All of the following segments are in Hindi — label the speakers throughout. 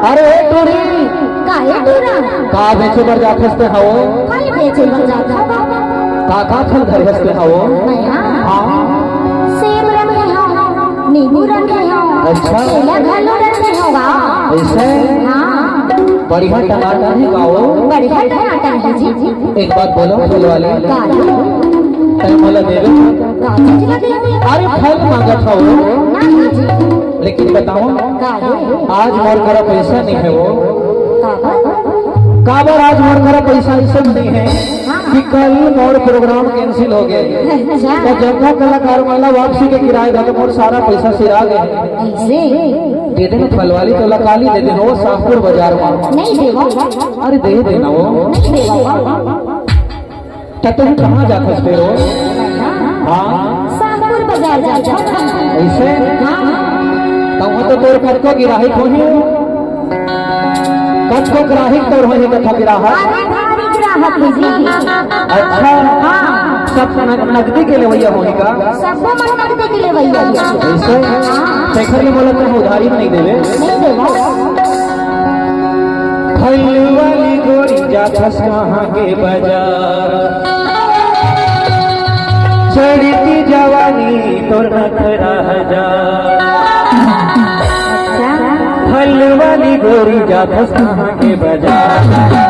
Speaker 1: अरे टूरी
Speaker 2: काहे टूरा
Speaker 1: का बेचे बर जात हसते हवो
Speaker 2: फल बेचे बर जात
Speaker 1: का फल धर हसते हवो
Speaker 2: हां सेब रंगे हो नींबू रंगे हो
Speaker 1: अच्छा
Speaker 2: केला घालो रंगे होगा
Speaker 1: ऐसे
Speaker 2: हां
Speaker 1: बढ़िया टमाटर है गाओ
Speaker 2: बढ़िया टमाटर है जी
Speaker 1: एक बात बोलो फूल वाले
Speaker 2: का
Speaker 1: मोला देवे अरे फल मांगत हो लेकिन बताओ आज मोर घर पैसा नहीं है वो काबर आज मोर घर पैसा ऐसे नहीं है कि कल मोर प्रोग्राम कैंसिल हो गए तो जब कलाकार वाला वापसी के किराए था तो मोर सारा पैसा सिरा गए दे देना फल वाली तो लकाली दे देना वो शाहपुर बाजार में
Speaker 2: नहीं देवा
Speaker 1: अरे दे देना वो
Speaker 2: नहीं देवा
Speaker 1: तो तुम कहाँ जा सकते हो हाँ
Speaker 2: शाहपुर बाजार जा
Speaker 1: ऐसे तो तोर कद को गिराही होही कद को ग्राहिक तोर होही कथा गिराहक
Speaker 2: भारी ग्राहक है जी
Speaker 1: अच्छा
Speaker 2: हाँ
Speaker 1: सब नकदी के लेवैया होही का
Speaker 2: सबको मन नकदी के लेवैया
Speaker 1: ऐसे शेखर ने बोला तुम उधारी में नहीं देवे
Speaker 2: नहीं देवा
Speaker 1: फल वाली गोरी जाथस कहाँ के बाजार चढ़ती जवानी तोर नखरा हजार फल वाली गोरी जाथस कहाँ के बाजार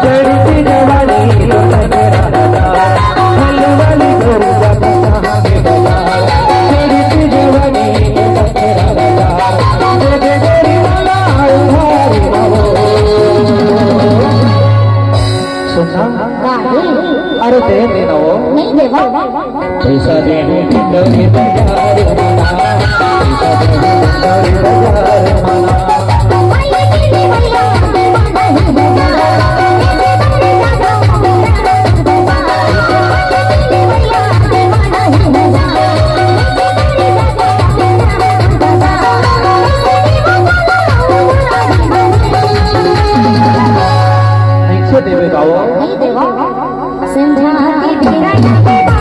Speaker 1: चढ़ती जवानी तोर नखरा हजार फल वाली गोरी जाथस कहाँ के बाजार चढ़ती जवानी तोर नखरा हजार जग गोरी वाला उधारी हो सुनना अरे दे देना वो
Speaker 2: नहीं देवा
Speaker 1: पैसा देने की कभी बाजार माना पैसा देने की कभी बाजार माना ऐसे देवे का वो
Speaker 2: नहीं देवा संध्या की बेरा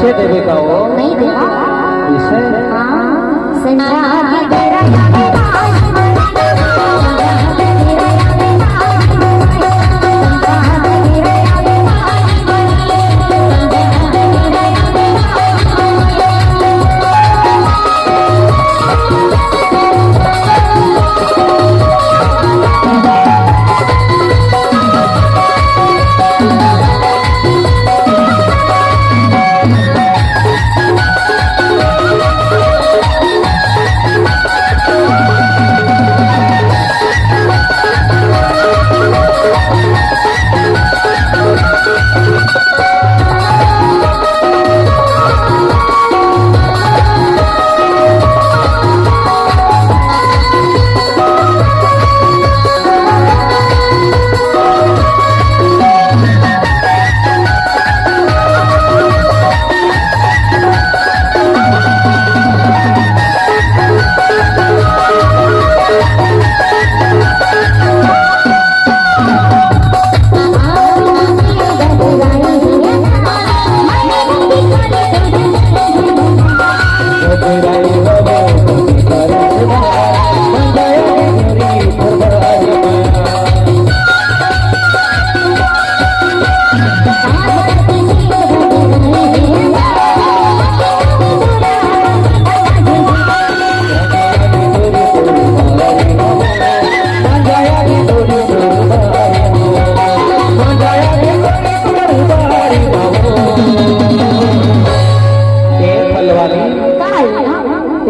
Speaker 1: कैसे देवे का हो
Speaker 2: नहीं देवा
Speaker 1: इसे
Speaker 2: संगा तेरा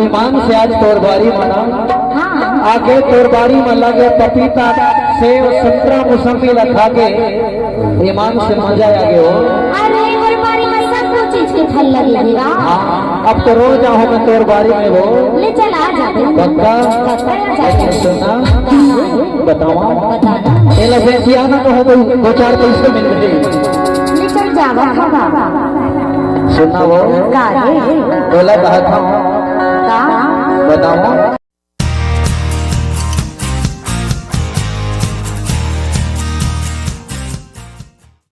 Speaker 1: ईमान से आज तोरबारी मना आगे तोरबारी में लगे पपीता सेब संतरा मौसमी रखा के ईमान से मजा आ गए हो
Speaker 2: अरे गुरबारी में सब कुछ चीज के फल लगेगा
Speaker 1: अब तो रोज आओ मैं तोरबारी में हो
Speaker 2: ले चल आ जा
Speaker 1: पक्का
Speaker 2: अच्छा
Speaker 1: सुना बतावा
Speaker 2: बताना
Speaker 1: ये लगे आना तो है तो 2-4 पैसे मिल गए
Speaker 2: ले चल जावा
Speaker 1: सुना वो
Speaker 2: का रे
Speaker 1: बोला कहा था
Speaker 2: का
Speaker 1: बतावा